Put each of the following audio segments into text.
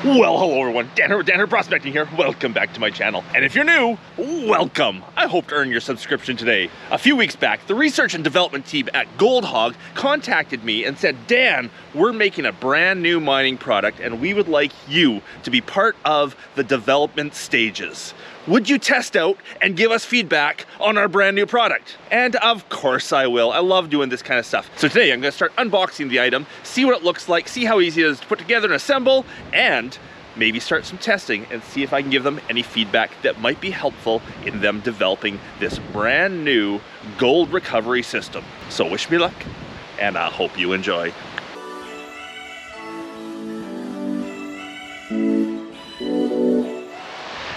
Well, hello everyone, Dan Hurd Prospecting here. Welcome back to my channel. And if you're new, welcome. I hope to earn your subscription today. A few weeks back, the research and development team at Gold Hog contacted me and said, Dan, we're making a brand new mining product and we would like you to be part of the development stages. Would you test out and give us feedback on our brand new product? And of course I will. I love doing this kind of stuff. So today I'm gonna start unboxing the item, see what it looks like, see how easy it is to put together and assemble, and maybe start some testing and see if I can give them any feedback that might be helpful in them developing this brand new gold recovery system. So wish me luck, and I hope you enjoy.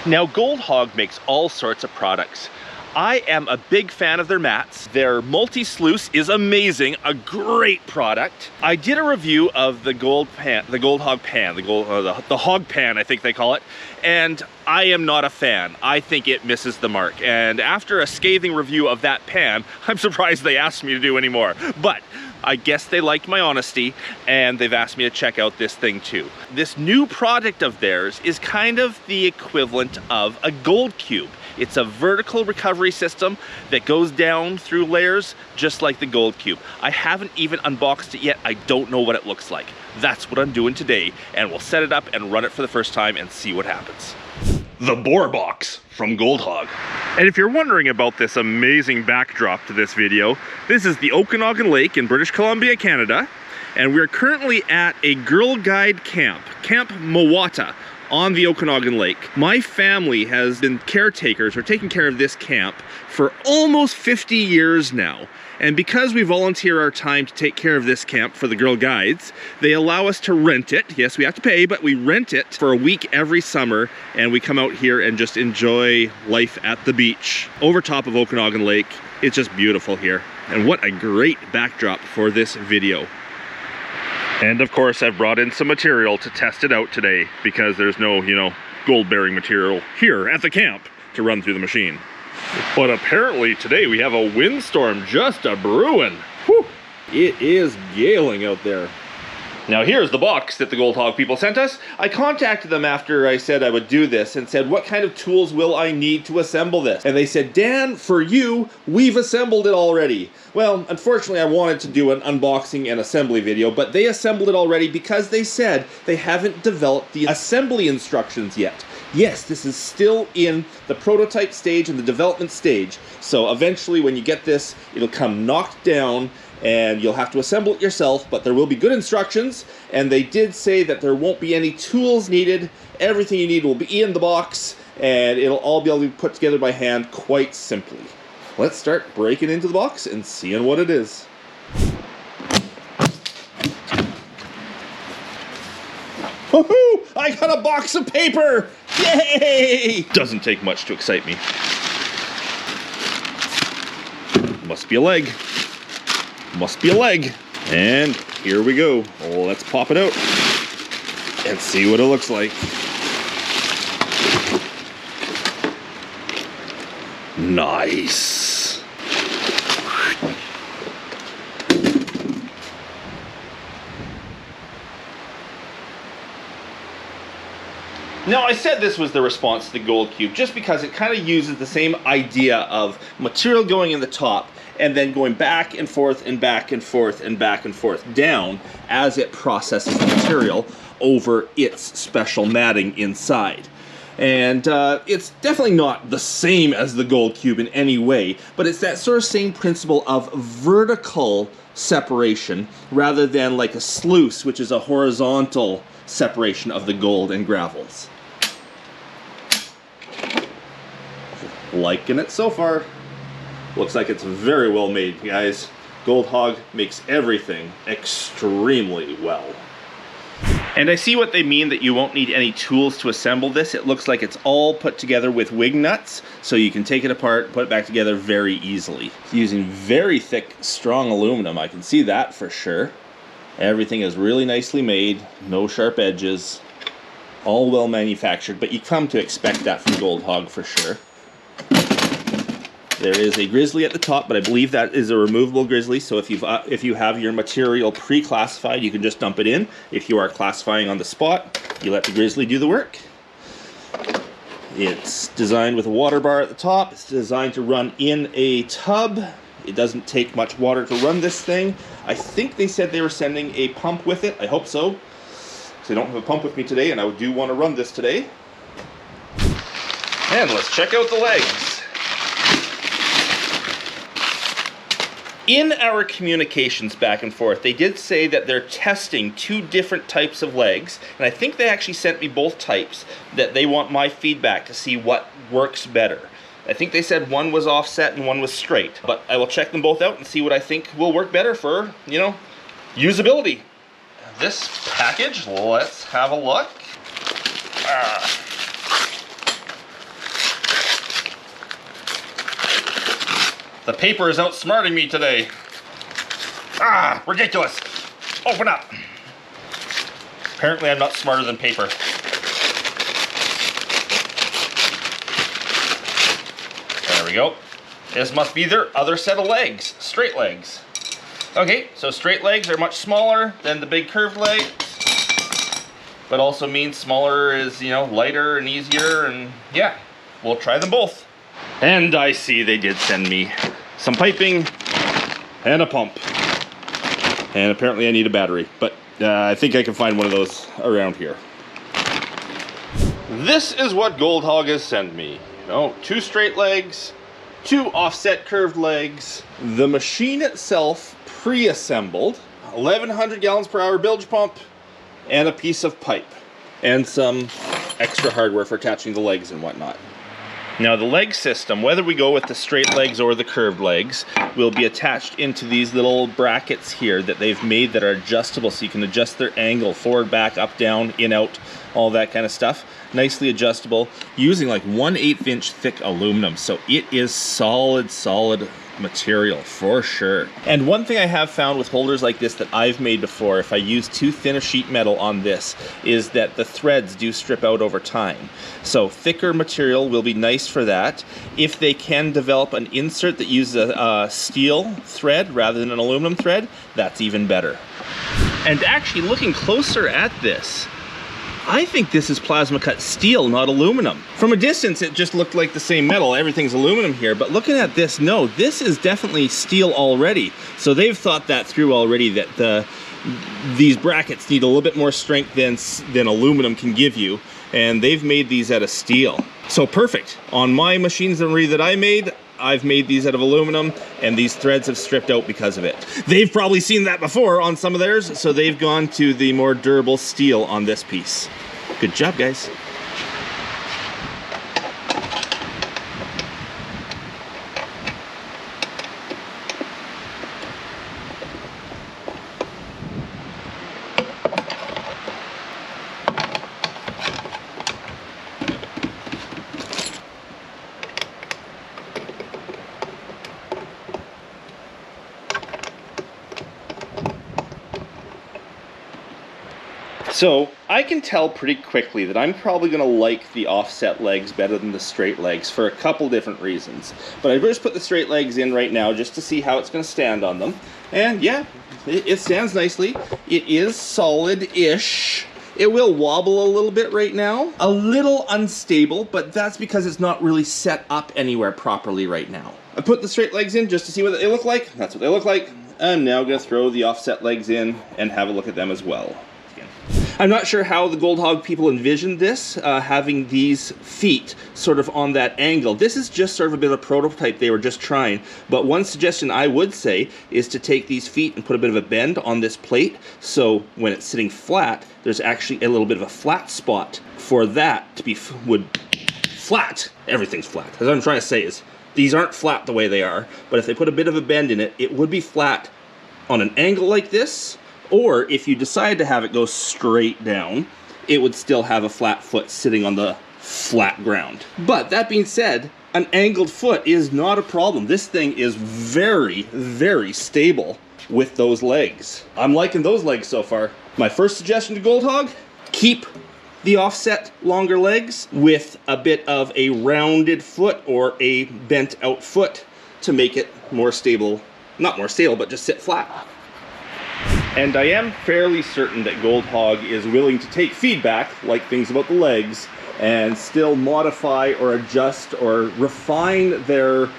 Now, Gold Hog makes all sorts of products. I am a big fan of their mats. Their multi-sluice is amazing, a great product. I did a review of the Gold Hog pan, the Hog pan, I think they call it, and I am not a fan. I think it misses the mark. And after a scathing review of that pan, I'm surprised they asked me to do any more. But I guess they liked my honesty and they've asked me to check out this thing too. This new product of theirs is kind of the equivalent of a gold cube. It's a vertical recovery system that goes down through layers just like the gold cube. I haven't even unboxed it yet. I don't know what it looks like. That's what I'm doing today, and we'll set it up and run it for the first time and see what happens. The Boar Box from Gold Hog. And if you're wondering about this amazing backdrop to this video, this is the Okanagan Lake in British Columbia, Canada, and we're currently at a Girl Guide camp, Camp Mawata, on the Okanagan Lake. My family has been caretakers or taking care of this camp for almost 50 years now. And because we volunteer our time to take care of this camp for the Girl Guides, they allow us to rent it. Yes, we have to pay, but we rent it for a week every summer, and we come out here and just enjoy life at the beach over top of Okanagan Lake. It's just beautiful here. And what a great backdrop for this video. And of course, I've brought in some material to test it out today because there's no, gold-bearing material here at the camp to run through the machine. But apparently today we have a windstorm just a-brewing. Whew. It is galing out there. Now here's the box that the Gold Hog people sent us. I contacted them after I said I would do this and said, what kind of tools will I need to assemble this? And they said, Dan, for you, we've assembled it already. Well, unfortunately I wanted to do an unboxing and assembly video, but they assembled it already because they said they haven't developed the assembly instructions yet. Yes, this is still in the prototype stage and the development stage. So eventually when you get this, it'll come knocked down and you'll have to assemble it yourself, but there will be good instructions, and they did say that there won't be any tools needed. Everything you need will be in the box, and it'll all be able to be put together by hand quite simply. Let's start breaking into the box and seeing what it is. Woohoo! I got a box of paper! Yay! Doesn't take much to excite me. Must be a leg. Must be a leg. And here we go. Let's pop it out and see what it looks like. Nice. Now, I said this was the response to the Gold Cube just because it kind of uses the same idea of material going in the top and then going back and forth and back and forth and back and forth down as it processes the material over its special matting inside. And it's definitely not the same as the Gold Cube in any way, but it's that sort of same principle of vertical separation rather than like a sluice, which is a horizontal separation of the gold and gravels. Liking it so far. Looks like it's very well made, guys. Gold Hog makes everything extremely well. And I see what they mean that you won't need any tools to assemble this. It looks like it's all put together with wig nuts, so you can take it apart, put it back together very easily. It's using very thick, strong aluminum. I can see that for sure. Everything is really nicely made, no sharp edges, all well manufactured, but you come to expect that from Gold Hog for sure. There is a grizzly at the top, but I believe that is a removable grizzly, so if you have your material pre-classified, you can just dump it in. If you are classifying on the spot, You let the Grizzly do the work. It's designed with a water bar at the top. It's designed to run in a tub. It doesn't take much water to run this thing. I think they said they were sending a pump with it. I hope so. Because I don't have a pump with me today, and I do want to run this today. And let's check out the legs. In our communications back and forth, they did say that they're testing 2 different types of legs, and I think they actually sent me both types, that they want my feedback to see what works better. I think they said one was offset and one was straight, but I will check them both out and see what I think will work better for, you know, usability. This package, let's have a look. The paper is outsmarting me today. Ridiculous. Open up. Apparently I'm not smarter than paper. There we go. This must be their other set of legs, straight legs. Okay, so straight legs are much smaller than the big curved legs, but also means smaller is, you know, lighter and easier, and yeah, we'll try them both. And I see they did send me some piping and a pump. And apparently I need a battery, but I think I can find one of those around here. This is what Gold Hog has sent me. You know, 2 straight legs, 2 offset curved legs, the machine itself pre-assembled, 1100 gallons per hour bilge pump, and a piece of pipe, and some extra hardware for attaching the legs and whatnot. Now the leg system, whether we go with the straight legs or the curved legs, will be attached into these little brackets here that they've made that are adjustable, so you can adjust their angle, forward, back, up, down, in, out, all that kind of stuff. Nicely adjustable, using like 1/8 inch thick aluminum, so it is solid material for sure. And one thing I have found with holders like this that I've made before, if I use too thin a sheet metal on this, is that the threads do strip out over time. So thicker material will be nice for that. If they can develop an insert that uses a steel thread rather than an aluminum thread, that's even better. And actually looking closer at this, I think this is plasma cut steel, not aluminum. From a distance, it just looked like the same metal. Everything's aluminum here, but looking at this, no, this is definitely steel already. So they've thought that through already, that these brackets need a little bit more strength than aluminum can give you, and they've made these out of steel. So perfect. On my machinery that I made, I've made these out of aluminum, and these threads have stripped out because of it. They've probably seen that before on some of theirs, so they've gone to the more durable steel on this piece. Good job, guys. So I can tell pretty quickly that I'm probably going to like the offset legs better than the straight legs for a couple different reasons. But I just put the straight legs in right now just to see how it's going to stand on them. And yeah, it stands nicely. It is solid-ish. It will wobble a little bit right now. A little unstable, but that's because it's not really set up anywhere properly right now. I put the straight legs in just to see what they look like. That's what they look like. I'm now going to throw the offset legs in and have a look at them as well. I'm not sure how the Gold Hog people envisioned this, having these feet sort of on that angle. This is just sort of a bit of a prototype they were just trying, but one suggestion I would say is to take these feet and put a bit of a bend on this plate, so when it's sitting flat, there's actually a little bit of a flat spot for that to be flat. Everything's flat. As I'm trying to say is, these aren't flat the way they are, but if they put a bit of a bend in it, it would be flat on an angle like this. Or if you decide to have it go straight down, it would still have a flat foot sitting on the flat ground. But that being said, an angled foot is not a problem. This thing is very, very stable with those legs. I'm liking those legs so far. My first suggestion to Gold Hog, keep the offset longer legs with a bit of a rounded foot or a bent out foot to make it more stable. Not more stable, but just sit flat. And I am fairly certain that Gold Hog is willing to take feedback, like things about the legs, and still modify or adjust or refine their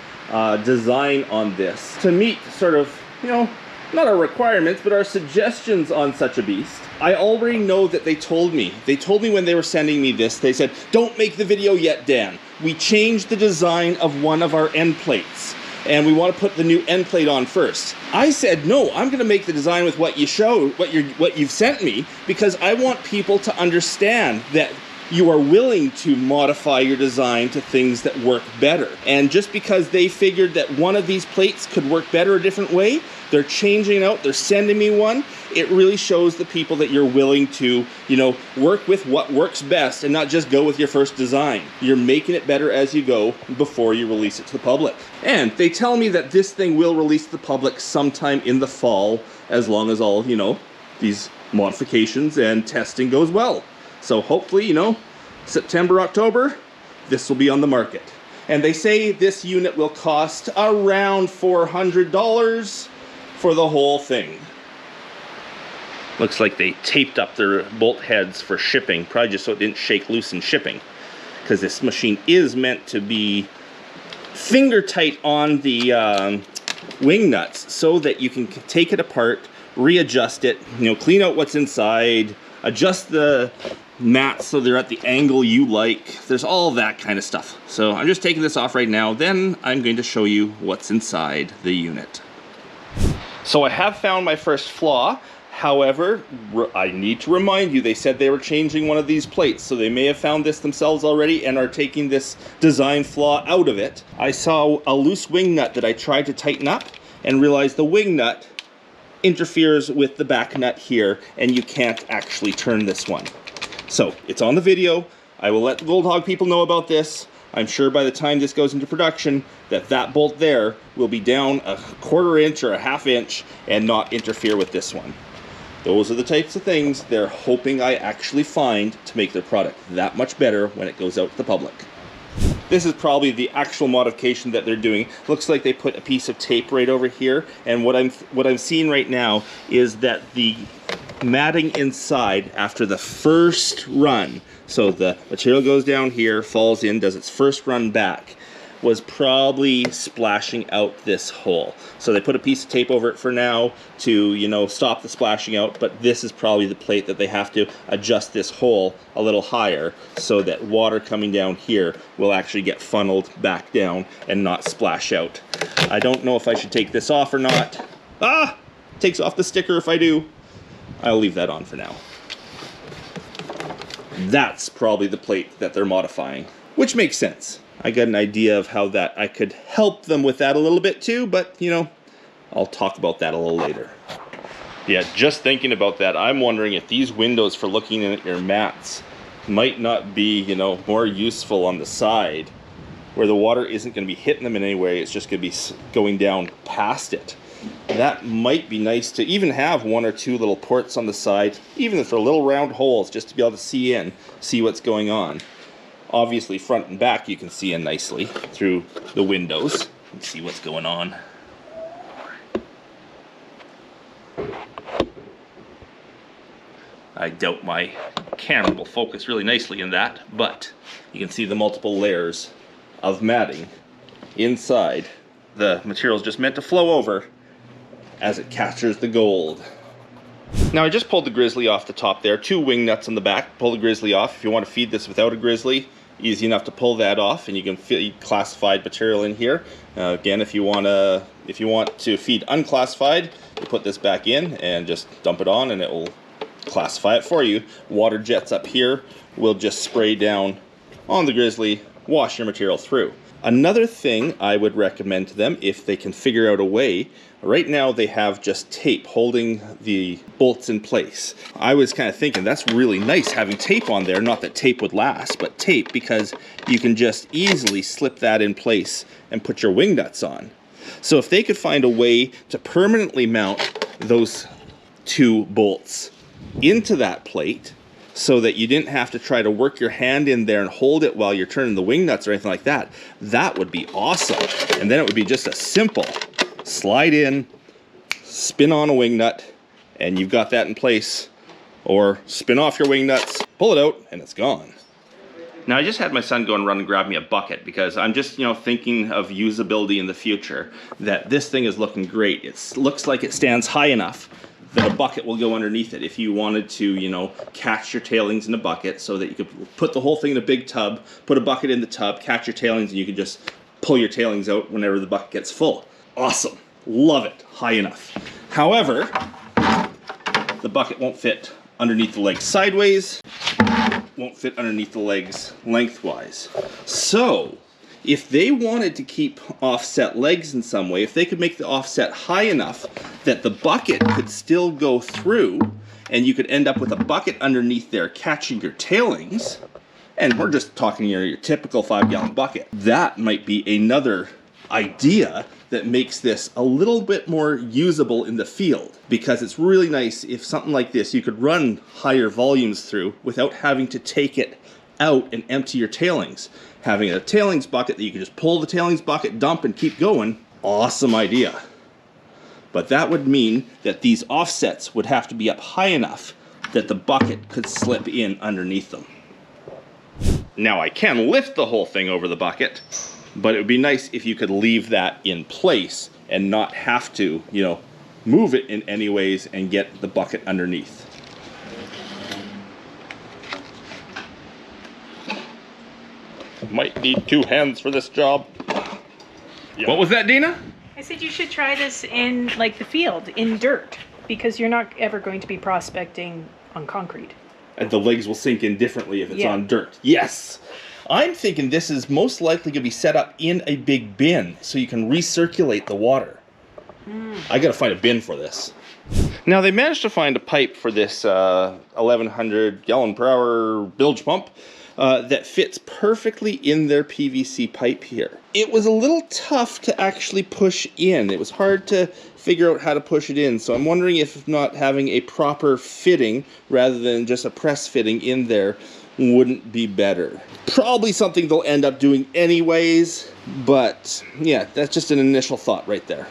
design on this to meet sort of, you know, not our requirements, but our suggestions on such a beast. I already know that they told me when they were sending me this, they said, don't make the video yet, Dan. We changed the design of one of our end plates, and we want to put the new end plate on first. I said, no, I'm going to make the design with what you showed, what you've sent me, because I want people to understand that you are willing to modify your design to things that work better. And just because they figured that one of these plates could work better a different way, they're changing it out, they're sending me one. It really shows the people that you're willing to, you know, work with what works best and not just go with your first design. You're making it better as you go before you release it to the public. And they tell me that this thing will release to the public sometime in the fall, as long as all, you know, these modifications and testing goes well. So hopefully, you know, September, October, this will be on the market. And they say this unit will cost around $400 for the whole thing. Looks like they taped up their bolt heads for shipping, probably just so it didn't shake loose in shipping. Because this machine is meant to be finger tight on the wing nuts so that you can take it apart, readjust it, you know, clean out what's inside, adjust the mats so they're at the angle you like. There's all that kind of stuff. So I'm just taking this off right now, then I'm going to show you what's inside the unit. So I have found my first flaw. However, I need to remind you, they said they were changing one of these plates, so they may have found this themselves already and are taking this design flaw out of it. I saw a loose wing nut that I tried to tighten up and realized the wing nut interferes with the back nut here, and you can't actually turn this one. So it's on the video. I will let the Gold Hog people know about this. I'm sure by the time this goes into production that bolt there will be down a 1/4 inch or a 1/2 inch and not interfere with this one. Those are the types of things they're hoping I actually find to make their product that much better when it goes out to the public. This is probably the actual modification that they're doing. Looks like they put a piece of tape right over here, and what I'm seeing right now is that the matting inside after the first run, so the material goes down here, falls in, does its first run back, was probably splashing out this hole. So they put a piece of tape over it for now to, you know, stop the splashing out, but this is probably the plate that they have to adjust this hole a little higher so that water coming down here will actually get funneled back down and not splash out. I don't know if I should take this off or not. Ah! Takes off the sticker if I do. I'll leave that on for now. That's probably the plate that they're modifying, which makes sense. I got an idea of how that I could help them with that a little bit too, but you know, I'll talk about that a little later. Yeah, just thinking about that, I'm wondering if these windows for looking at your mats might not be, you know, more useful on the side where the water isn't going to be hitting them in any way, it's just going to be going down past it. That might be nice to even have 1 or 2 little ports on the side, even if they're little round holes, just to be able to see what's going on. Obviously, front and back you can see in nicely through the windows and see what's going on. I doubt my camera will focus really nicely in that, but you can see the multiple layers of matting inside. The material is just meant to flow over as it captures the gold. Now I just pulled the grizzly off the top there, 2 wing nuts on the back. Pull the grizzly off. If you want to feed this without a grizzly, easy enough to pull that off, and you can feed classified material in here. Again, if you want to feed unclassified, you put this back in and just dump it on, and it will classify it for you. Water jets up here will just spray down on the grizzly, wash your material through. Another thing I would recommend to them, if they can figure out a way, right now they have just tape holding the bolts in place. I was kind of thinking that's really nice having tape on there, not that tape would last, but tape, because you can just easily slip that in place and put your wing nuts on. So if they could find a way to permanently mount those 2 bolts into that plate, so that you didn't have to try to work your hand in there and hold it while you're turning the wing nuts or anything like that, that would be awesome. And then it would be just a simple slide in, spin on a wing nut, and you've got that in place. Or spin off your wing nuts, pull it out, and it's gone. Now I just had my son go and run and grab me a bucket because I'm just, thinking of usability in the future, that this thing is looking great. It looks like it stands high enough that a bucket will go underneath it if you wanted to, catch your tailings in a bucket so that you could put the whole thing in a big tub, put a bucket in the tub, catch your tailings, and you could just pull your tailings out whenever the bucket gets full. Awesome. Love it. High enough. However, the bucket won't fit underneath the legs sideways, won't fit underneath the legs lengthwise. So, if they wanted to keep offset legs in some way, if they could make the offset high enough that the bucket could still go through, and you could end up with a bucket underneath there catching your tailings, and we're just talking your typical 5-gallon bucket, that might be another idea that makes this a little bit more usable in the field, because it's really nice if something like this you could run higher volumes through without having to take it out and empty your tailings. Having a tailings bucket that you can just pull the tailings bucket, dump, and keep going, awesome idea. But that would mean that these offsets would have to be up high enough that the bucket could slip in underneath them. Now I can lift the whole thing over the bucket, but it would be nice if you could leave that in place and not have to, move it in any ways and get the bucket underneath. Might need 2 hands for this job. Yeah. What was that, Dina? I said you should try this in the field, in dirt, because you're not ever going to be prospecting on concrete. And the legs will sink in differently if it's on dirt. Yes! I'm thinking this is most likely going to be set up in a big bin so you can recirculate the water. I got to find a bin for this. Now they managed to find a pipe for this 1100 gallon per hour bilge pump that fits perfectly in their PVC pipe here. It was a little tough to actually push in. It was hard to figure out how to push it in, so I'm wondering if not having a proper fitting rather than just a press fitting in there wouldn't be better. Probably something they'll end up doing anyways, but yeah, that's just an initial thought right there.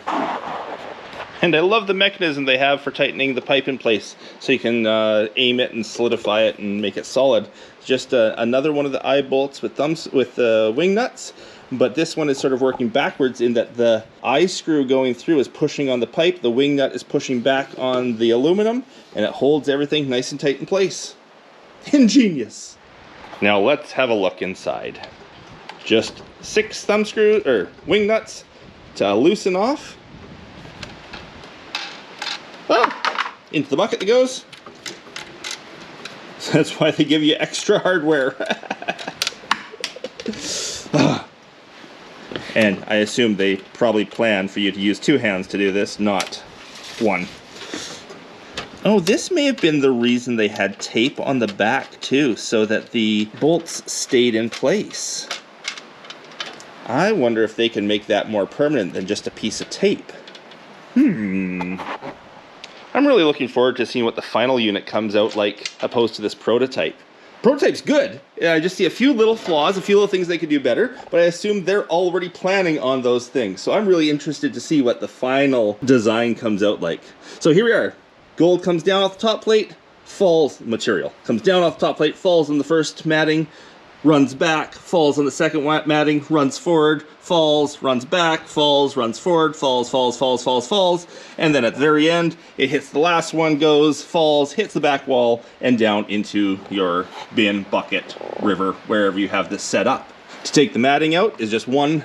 And I love the mechanism they have for tightening the pipe in place, so you can aim it and solidify it and make it solid. Just another one of the eye bolts with wing nuts, but this one is sort of working backwards in that the eye screw going through is pushing on the pipe, the wing nut is pushing back on the aluminum, and it holds everything nice and tight in place. Ingenious. Now let's have a look inside. Just 6 thumb screws or wing nuts to loosen off. Into the bucket it goes. So that's why they give you extra hardware. And I assume they probably plan for you to use 2 hands to do this, not 1. Oh, this may have been the reason they had tape on the back too, so that the bolts stayed in place. I wonder if they can make that more permanent than just a piece of tape. I'm really looking forward to seeing what the final unit comes out like, opposed to this prototype. Prototype's good. I just see a few little flaws, a few little things they could do better, but I assume they're already planning on those things. So I'm really interested to see what the final design comes out like. So here we are. Gold comes down off the top plate, falls material. Comes down off the top plate, falls on the first matting, runs back, falls on the second matting, runs forward, falls, runs back, falls, runs forward, falls, falls, falls, falls, falls, and then at the very end, it hits the last one, goes, falls, hits the back wall, and down into your bin, bucket, river, wherever you have this set up. To take the matting out is just 1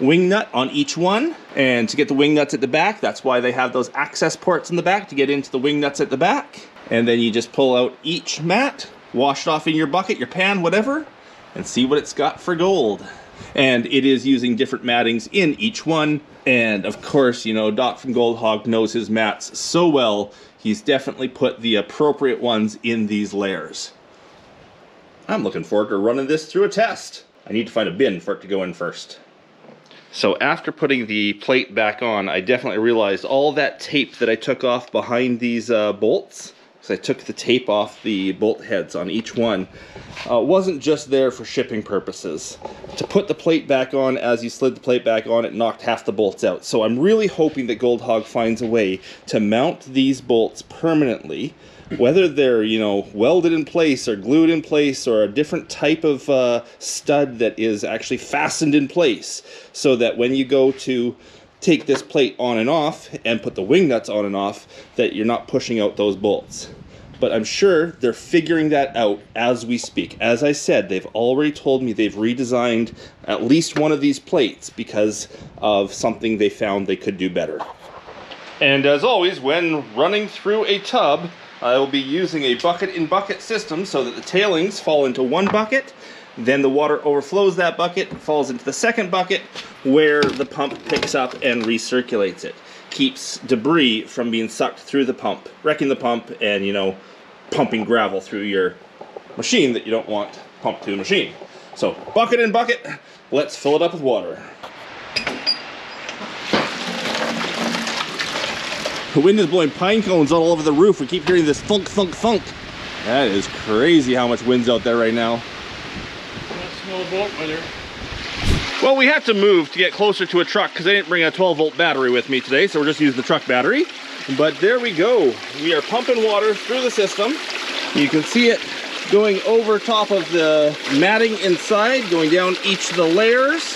wing nut on each one, and to get the wing nuts at the back, that's why they have those access ports in the back to get into the wing nuts at the back. And then you just pull out each mat, wash it off in your bucket, your pan, whatever, and see what it's got for gold. And it is using different mattings in each one, and of course, Doc from Gold Hog knows his mats so well, he's definitely put the appropriate ones in these layers. I'm looking forward to running this through a test. I need to find a bin for it to go in first. So after putting the plate back on, I definitely realized all that tape that I took off behind these bolts because I took the tape off the bolt heads on each one. Wasn't just there for shipping purposes. To put the plate back on, as you slid the plate back on, it knocked half the bolts out. So I'm really hoping that Gold Hog finds a way to mount these bolts permanently, whether they're, you know, welded in place or glued in place, or a different type of stud that is actually fastened in place, so that when you go to take this plate on and off and put the wing nuts on and off, that you're not pushing out those bolts. But I'm sure they're figuring that out as we speak. As I said, they've already told me they've redesigned at least one of these plates because of something they found they could do better. And as always, when running through a tub, I will be using a bucket-in-bucket system so that the tailings fall into one bucket, then the water overflows that bucket, falls into the second bucket, where the pump picks up and recirculates it. Keeps debris from being sucked through the pump, wrecking the pump, and, you know, pumping gravel through your machine that you don't want pumped through the machine. So, bucket in bucket, let's fill it up with water. The wind is blowing pine cones all over the roof. We keep hearing this thunk, thunk, thunk. That is crazy how much wind's out there right now. Small boat weather. Well, we had to move to get closer to a truck because I didn't bring a 12-volt battery with me today, so we're just using the truck battery. But there we go. We are pumping water through the system. You can see it going over top of the matting inside, going down each of the layers,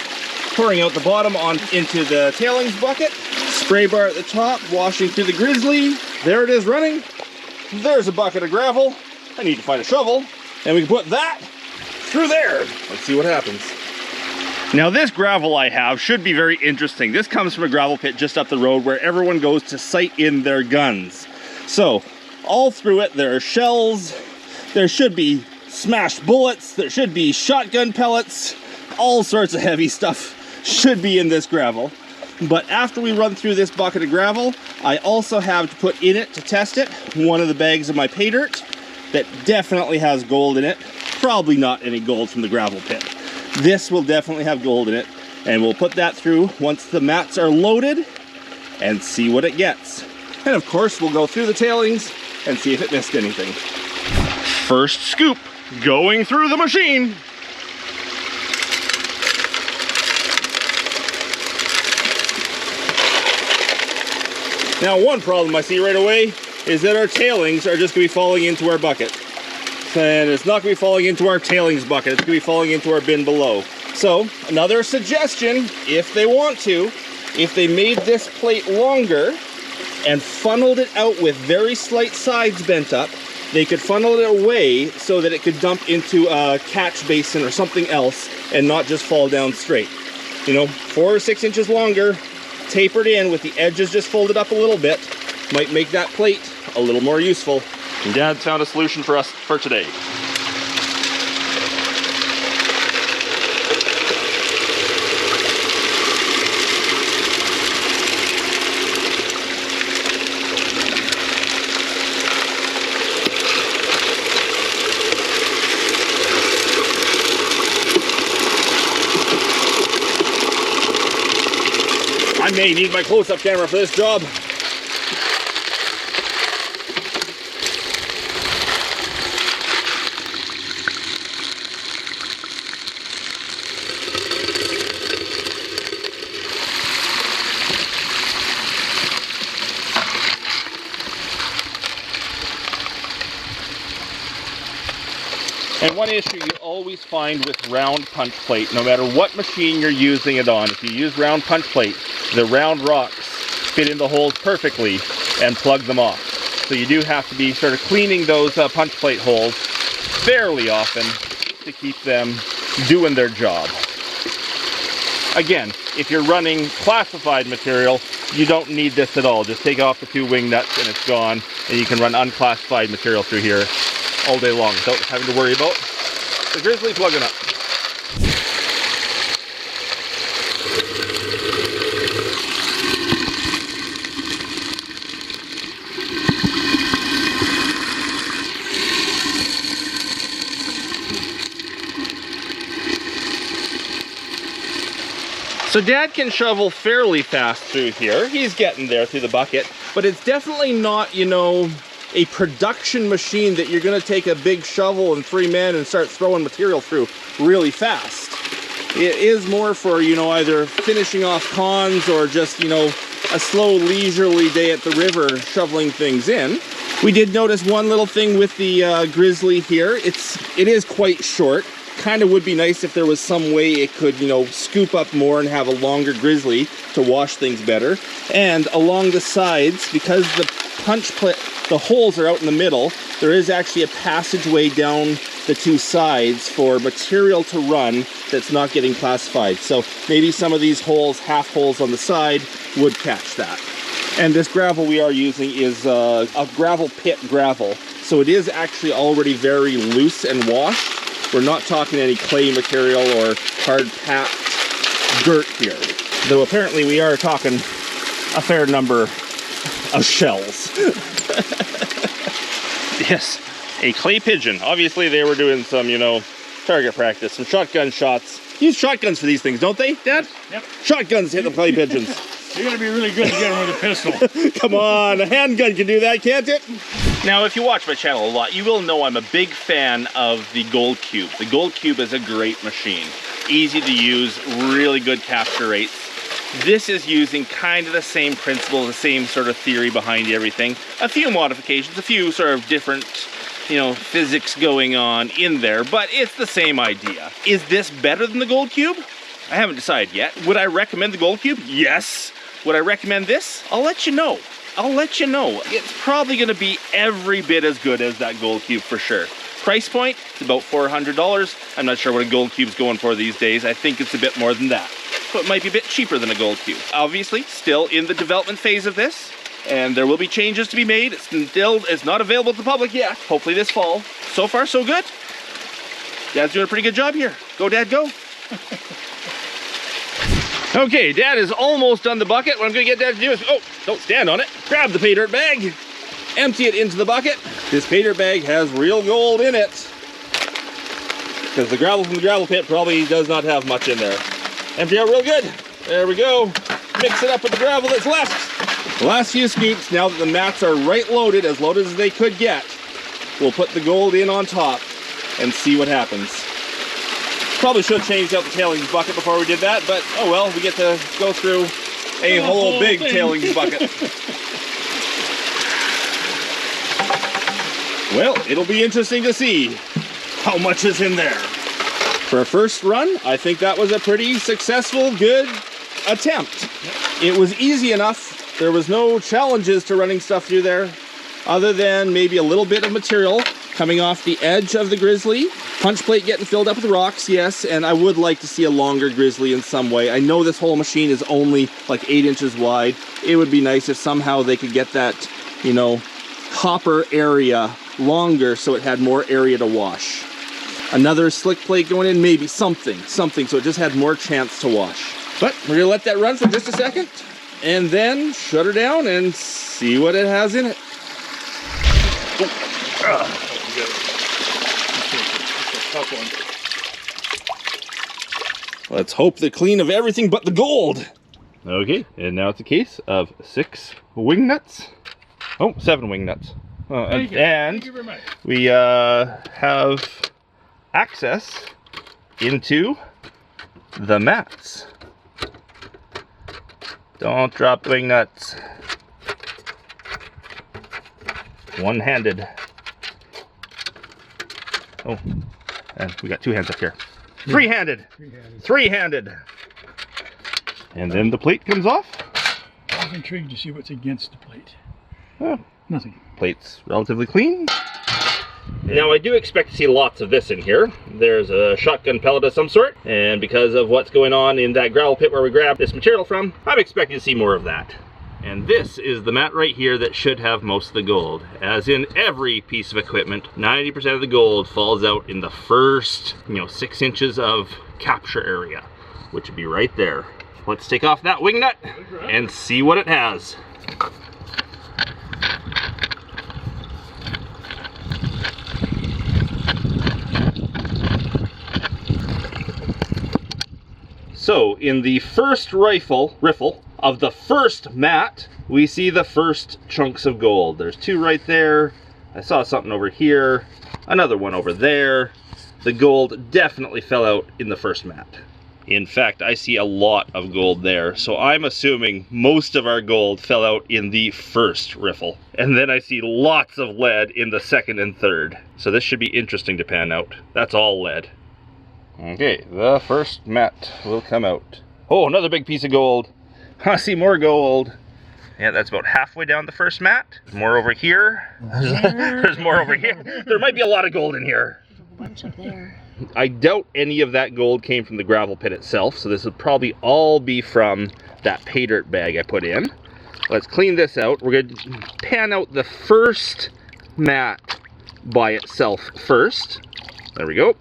pouring out the bottom on into the tailings bucket. Spray bar at the top, washing through the grizzly. There it is running. There's a bucket of gravel. I need to find a shovel, and we can put that through there. Let's see what happens. Now this gravel I have should be very interesting. This comes from a gravel pit just up the road where everyone goes to sight in their guns. So all through it there are shells, there should be smashed bullets, there should be shotgun pellets, all sorts of heavy stuff should be in this gravel. But after we run through this bucket of gravel, I also have to put in it to test it one of the bags of my pay dirt that definitely has gold in it. Probably not any gold from the gravel pit. This will definitely have gold in it, and we'll put that through once the mats are loaded and see what it gets. And of course, we'll go through the tailings and see if it missed anything. First scoop going through the machine. Now, one problem I see right away is that our tailings are just going to be falling into our bucket. And it's not going to be falling into our tailings bucket, it's going to be falling into our bin below. So, another suggestion, if they want to, if they made this plate longer and funneled it out with very slight sides bent up, they could funnel it away so that it could dump into a catch basin or something else and not just fall down straight. You know, 4 or 6 inches longer, tapered in with the edges just folded up a little bit, might make that plate a little more useful. And Dad found a solution for us for today. I may need my close-up camera for this job. And one issue you always find with round punch plate, no matter what machine you're using it on, if you use round punch plate, the round rocks fit in the holes perfectly and plug them off. So you do have to be sort of cleaning those punch plate holes fairly often to keep them doing their job. Again, if you're running classified material, you don't need this at all. Just take off the 2 wing nuts and it's gone, and you can run unclassified material through here all day long without having to worry about the grizzly plugging up. So Dad can shovel fairly fast through here. He's getting there through the bucket, but it's definitely not, you know, a production machine that you're going to take a big shovel and 3 men and start throwing material through really fast. It is more for, you know, either finishing off ponds or just, you know, a slow leisurely day at the river shoveling things in. We did notice one little thing with the grizzly here. It is quite short. Kind of would be nice if there was some way it could, you know, scoop up more and have a longer grizzly to wash things better. And along the sides, because the holes are out in the middle, there is actually a passageway down the 2 sides for material to run that's not getting classified. So maybe some of these holes, half holes on the side, would catch that. And this gravel we are using is a gravel pit gravel. So it is actually already very loose and washed. We're not talking any clay material or hard packed dirt here. Though apparently we are talking a fair number of shells. Yes, a clay pigeon. Obviously they were doing some, you know, target practice, some shotgun shots. Use shotguns for these things, don't they, Dad? Yep. Shotguns hit the clay pigeons. You gotta be really good to get them with a pistol. Come on, a handgun can do that, can't it? Now, if you watch my channel a lot, you will know I'm a big fan of the Gold Cube. The Gold Cube is a great machine. Easy to use, really good capture rates. This is using kind of the same principle, the same sort of theory behind everything. A few modifications, a few sort of different, you know, physics going on in there, but it's the same idea. Is this better than the Gold Cube? I haven't decided yet. Would I recommend the Gold Cube? Yes. Would I recommend this? I'll let you know. I'll let you know. It's probably gonna be every bit as good as that Gold Cube for sure. Price point, it's about $400. I'm not sure what a Gold Cube's going for these days. I think it's a bit more than that. So it might be a bit cheaper than a Gold Cube. Obviously, still in the development phase of this, and there will be changes to be made. It's not available to the public yet. Hopefully this fall. So far, so good. Dad's doing a pretty good job here. Go, Dad, go. Okay, Dad is almost done the bucket. What I'm gonna get Dad to do is, oh, don't stand on it. Grab the pay dirt bag, empty it into the bucket. This pay dirt bag has real gold in it, because the gravel from the gravel pit probably does not have much in there. Empty out real good. There we go. Mix it up with the gravel that's left. The last few scoops, now that the mats are right loaded as they could get, we'll put the gold in on top and see what happens. Probably should have changed out the tailings bucket before we did that, but oh well, we get to go through a whole big tailings bucket. Well, it'll be interesting to see how much is in there. For a first run, I think that was a pretty successful, good attempt. It was easy enough. There was no challenges to running stuff through there, other than maybe a little bit of material coming off the edge of the grizzly. Punch plate getting filled up with rocks, yes, and I would like to see a longer grizzly in some way. I know this whole machine is only like 8 inches wide. It would be nice if somehow they could get that, you know, hopper area longer so it had more area to wash. Another slick plate going in, maybe something, so it just had more chance to wash. But we're gonna let that run for just a second and then shut her down and see what it has in it. Let's hope they're clean of everything but the gold. Okay, and now it's a case of 6 wing nuts. Oh, 7 wing nuts. Thank you very much. We have access into the mats. Don't drop the wing nuts. One-handed. Oh, and we got 2 hands up here. Three-handed. Three-handed. And then the plate comes off. I was intrigued to see what's against the plate. Oh, Nothing. plate's relatively clean. Now I do expect to see lots of this in here. There's a shotgun pellet of some sort, and because of what's going on in that gravel pit where we grabbed this material from, I'm expecting to see more of that. And this is the mat right here that should have most of the gold. As in every piece of equipment, 90% of the gold falls out in the first, 6 inches of capture area, which would be right there. Let's take off that wing nut and see what it has. So in the first riffle of the first mat, we see the first chunks of gold. There's 2 right there, I saw something over here, another one over there. The gold definitely fell out in the first mat. In fact, I see a lot of gold there, so I'm assuming most of our gold fell out in the first riffle. And then I see lots of lead in the second and third. So this should be interesting to pan out. That's all lead. Okay, the first mat will come out. Oh, another big piece of gold. I see more gold. Yeah, that's about halfway down the first mat. There's more over here. There's more over here. There might be a lot of gold in here. There's a bunch up there. I doubt any of that gold came from the gravel pit itself, so this would probably all be from that pay dirt bag I put in. Let's clean this out. We're going to pan out the first mat by itself first. There we go.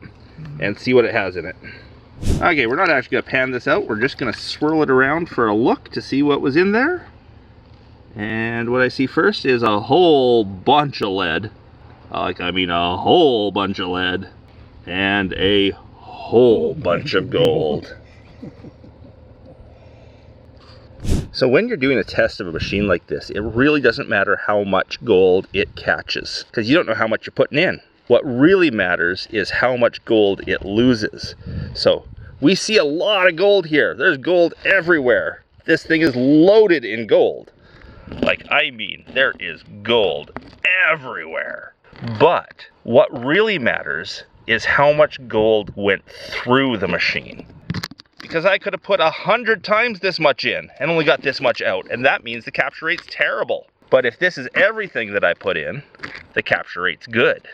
And see what it has in it. Okay, we're not actually going to pan this out. We're just going to swirl it around for a look to see what was in there. And what I see first is a whole bunch of lead. I mean a whole bunch of lead. And a whole bunch of gold. So when you're doing a test of a machine like this, it really doesn't matter how much gold it catches, because you don't know how much you're putting in. What really matters is how much gold it loses. So we see a lot of gold here. There's gold everywhere. This thing is loaded in gold. I mean, there is gold everywhere. But what really matters is how much gold went through the machine. Because I could have put 100 times this much in and only got this much out, and that means the capture rate's terrible. But if this is everything that I put in, the capture rate's good.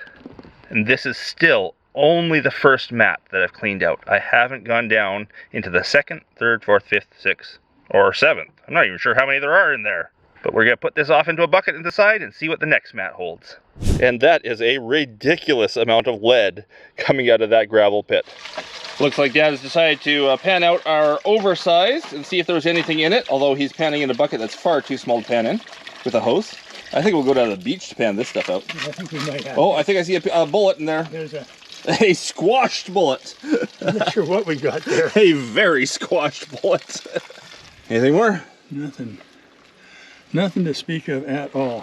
And this is still only the first mat that I've cleaned out. I haven't gone down into the second, third, fourth, fifth, sixth, or seventh. I'm not even sure how many there are in there. But we're going to put this off into a bucket and decide and see what the next mat holds. And that is a ridiculous amount of lead coming out of that gravel pit. Looks like Dad has decided to pan out our oversized and see if there was anything in it, although he's panning in a bucket that's far too small to pan in with a hose. I think we'll go down to the beach to pan this stuff out. I think we might have. Oh, I think I see a bullet in there. There's A squashed bullet. I'm not sure what we got there. A very squashed bullet. Anything more? Nothing. Nothing to speak of at all.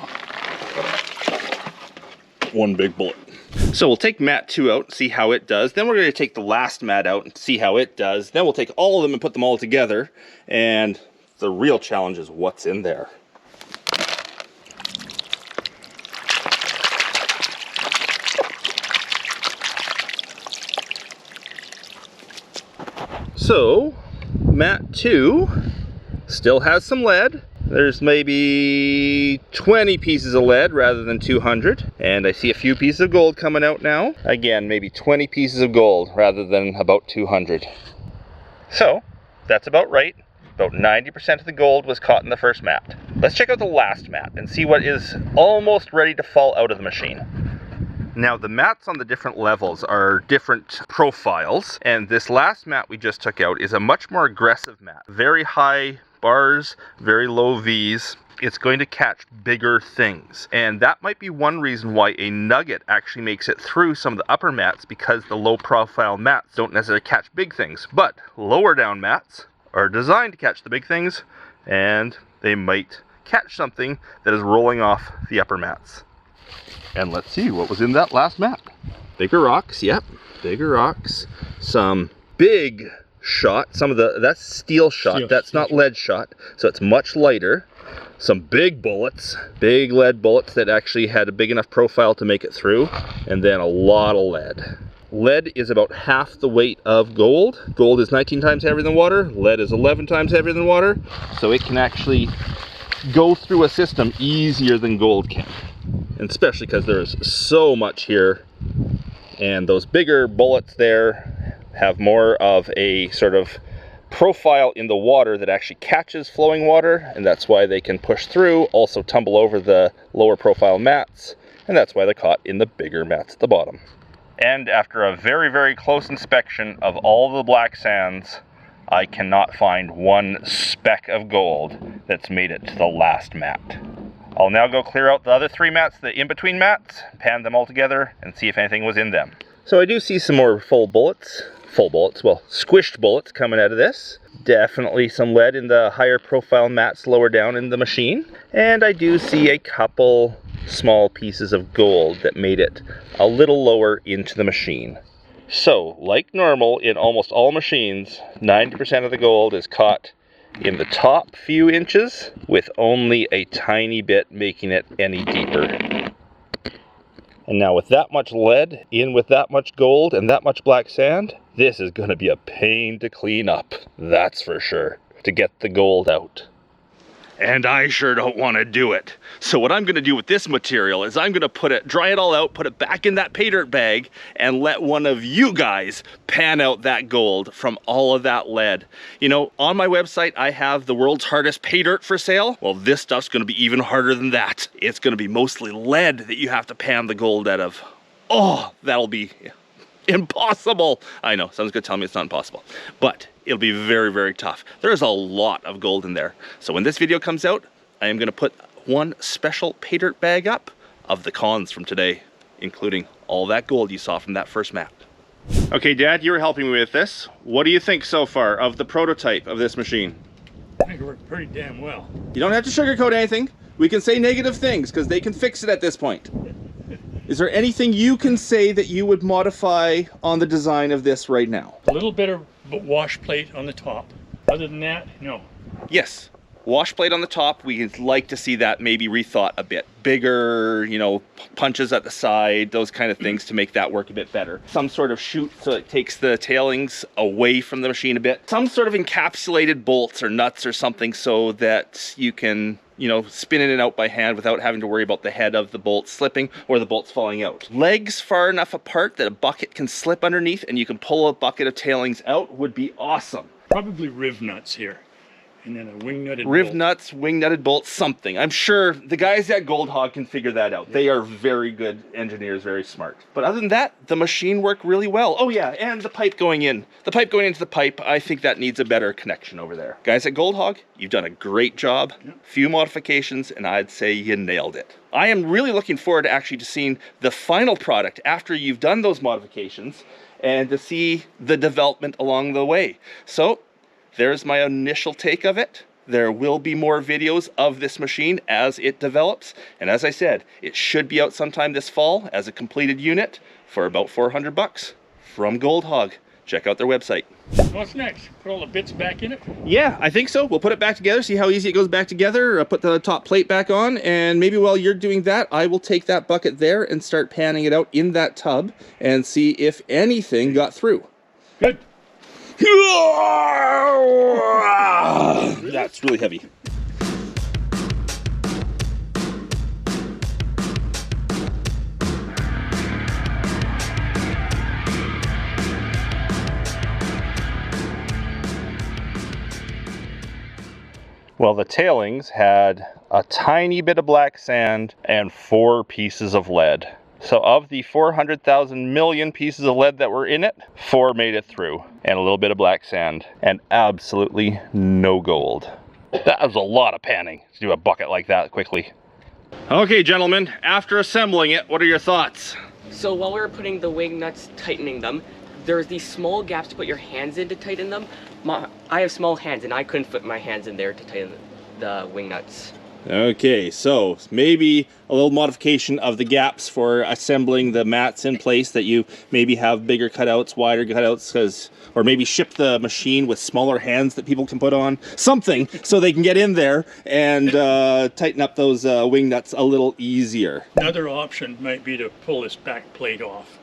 One big bullet. So we'll take mat 2 out, see how it does. Then we're going to take the last mat out and see how it does. Then we'll take all of them and put them all together. And the real challenge is what's in there. So, mat 2 still has some lead. There's maybe 20 pieces of lead rather than 200. And I see a few pieces of gold coming out now. Again, maybe 20 pieces of gold rather than about 200. So, that's about right. About 90% of the gold was caught in the first mat. Let's check out the last mat and see what is almost ready to fall out of the machine. Now, the mats on the different levels are different profiles, and this last mat we just took out is a much more aggressive mat. Very high bars, very low V's. It's going to catch bigger things, and that might be one reason why a nugget actually makes it through some of the upper mats, because the low profile mats don't necessarily catch big things. But lower down mats are designed to catch the big things, and they might catch something that is rolling off the upper mats. And let's see what was in that last mat. Bigger rocks, yep, bigger rocks. Some big shot, that's steel shot, that's not lead shot, so it's much lighter. Some big bullets, big lead bullets that actually had a big enough profile to make it through, and then a lot of lead. Lead is about half the weight of gold. Gold is 19 times heavier than water, lead is 11 times heavier than water, so it can actually go through a system easier than gold can. And especially because there's so much here, and those bigger bullets there have more of a sort of profile in the water that actually catches flowing water, and that's why they can push through, also tumble over the lower profile mats, and that's why they're caught in the bigger mats at the bottom. And after a very, very close inspection of all the black sands, I cannot find one speck of gold that's made it to the last mat. I'll now go clear out the other 3 mats, the in-between mats, pan them all together, and see if anything was in them. So I do see some more squished bullets coming out of this. Definitely some lead in the higher profile mats lower down in the machine. And I do see a couple small pieces of gold that made it a little lower into the machine. So, like normal in almost all machines, 90% of the gold is caught in the top few inches, with only a tiny bit making it any deeper. And now with that much lead in with that much gold and that much black sand, this is going to be a pain to clean up, that's for sure, to get the gold out. And I sure don't want to do it. So what I'm going to do with this material is I'm going to dry it all out, put it back in that pay dirt bag, and let one of you guys pan out that gold from all of that lead. You know, on my website, I have the world's hardest pay dirt for sale. Well, this stuff's going to be even harder than that. It's going to be mostly lead that you have to pan the gold out of. Oh, that'll be impossible. I know, someone's gonna tell me it's not impossible, but it'll be very, very tough. There's a lot of gold in there. So when this video comes out, I am gonna put one special pay dirt bag up of the cons from today, including all that gold you saw from that first map. Okay, Dad, you were helping me with this. What do you think so far of the prototype of this machine? I think it worked pretty damn well. You don't have to sugarcoat anything. We can say negative things because they can fix it at this point. Is there anything you can say that you would modify on the design of this right now? A little bit of wash plate on the top. Other than that, no. Yes. Wash plate on the top, we'd like to see that maybe rethought a bit. Bigger, you know, punches at the side, those kind of things to make that work a bit better. Some sort of chute so it takes the tailings away from the machine a bit. Some sort of encapsulated bolts or nuts or something so that you can, you know, spin in and out by hand without having to worry about the head of the bolt slipping or the bolts falling out. Legs far enough apart that a bucket can slip underneath and you can pull a bucket of tailings out would be awesome. Probably riv nuts here. And then a wing nutted Riv bolt. nuts, wing nutted bolts, something. I'm sure the guys at Gold Hog can figure that out. They are very good engineers, very smart. But other than that, the machine worked really well. Oh yeah, and the pipe going in. The pipe going into the pipe, I think that needs a better connection over there. Guys at Gold Hog, you've done a great job. Few modifications, and I'd say you nailed it. I am really looking forward to actually seeing the final product after you've done those modifications and to see the development along the way. So, there's my initial take of it. There will be more videos of this machine as it develops. And as I said, it should be out sometime this fall as a completed unit for about 400 bucks from Gold Hog. Check out their website. What's next? Put all the bits back in it? Yeah, I think so. We'll put it back together, see how easy it goes back together, put the top plate back on, and maybe while you're doing that, I will take that bucket there and start panning it out in that tub and see if anything got through. Good. That's really heavy. Well, the tailings had a tiny bit of black sand and 4 pieces of lead. So of the 400,000 million pieces of lead that were in it, 4 made it through, and a little bit of black sand, and absolutely no gold. That was a lot of panning to do a bucket like that quickly. Okay, gentlemen, after assembling it, what are your thoughts? So while we were putting the wing nuts, tightening them, there's these small gaps to put your hands in to tighten them. I have small hands and I couldn't fit my hands in there to tighten the wing nuts. Okay, so maybe a little modification of the gaps for assembling the mats in place, that you maybe have bigger cutouts, wider cutouts, or maybe ship the machine with smaller hands that people can put on. Something so they can get in there and tighten up those wing nuts a little easier. Another option might be to pull this back plate off.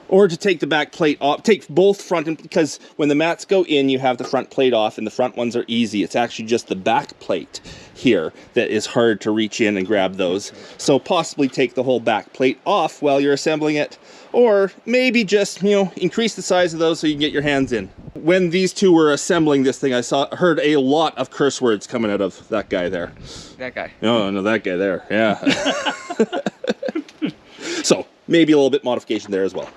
Or to take the back plate off, take both front, because when the mats go in, you have the front plate off, and the front ones are easy. It's actually just the back plate here that is hard to reach in and grab those. So possibly take the whole back plate off while you're assembling it, or maybe just, you know, increase the size of those so you can get your hands in. When these two were assembling this thing, I heard a lot of curse words coming out of that guy there. That guy. No, that guy there, yeah. So maybe a little bit modification there as well.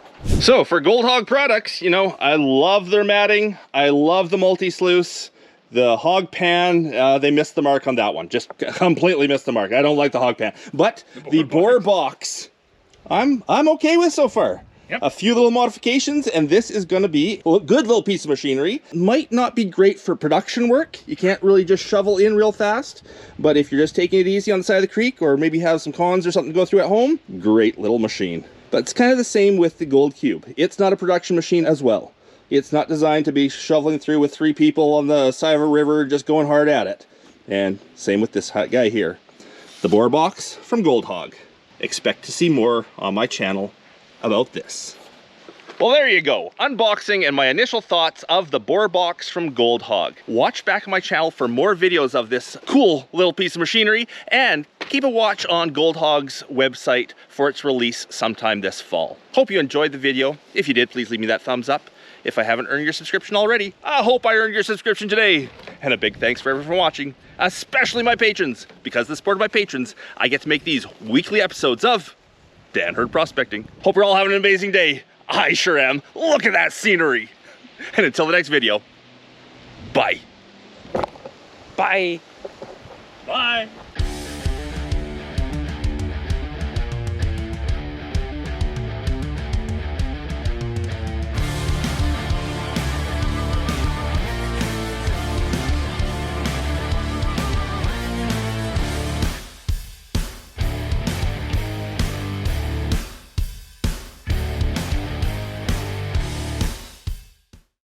So for Gold Hog products, you know, I love their matting. I love the multi-sluice. The hog pan, they missed the mark on that one. Just completely missed the mark. I don't like the hog pan. But the Boar Box, I'm okay with so far. Yep. A few little modifications, and this is going to be a good little piece of machinery. Might not be great for production work. You can't really just shovel in real fast, but if you're just taking it easy on the side of the creek, or maybe have some cons or something to go through at home, great little machine. But it's kind of the same with the Gold Cube. It's not a production machine as well. It's not designed to be shoveling through with 3 people on the side of a river just going hard at it. And same with this guy here. The Boar Box from Gold Hog. Expect to see more on my channel about this. Well, there you go. Unboxing and my initial thoughts of the Boar Box from Gold Hog. Watch back on my channel for more videos of this cool little piece of machinery, and keep a watch on Gold Hog's website for its release sometime this fall. Hope you enjoyed the video. If you did, please leave me that thumbs up. If I haven't earned your subscription already, I hope I earned your subscription today. And a big thanks for everyone watching, especially my patrons. Because of the support of my patrons, I get to make these weekly episodes of Dan Hurd Prospecting. Hope you're all having an amazing day. I sure am. Look at that scenery. And until the next video, bye. Bye. Bye.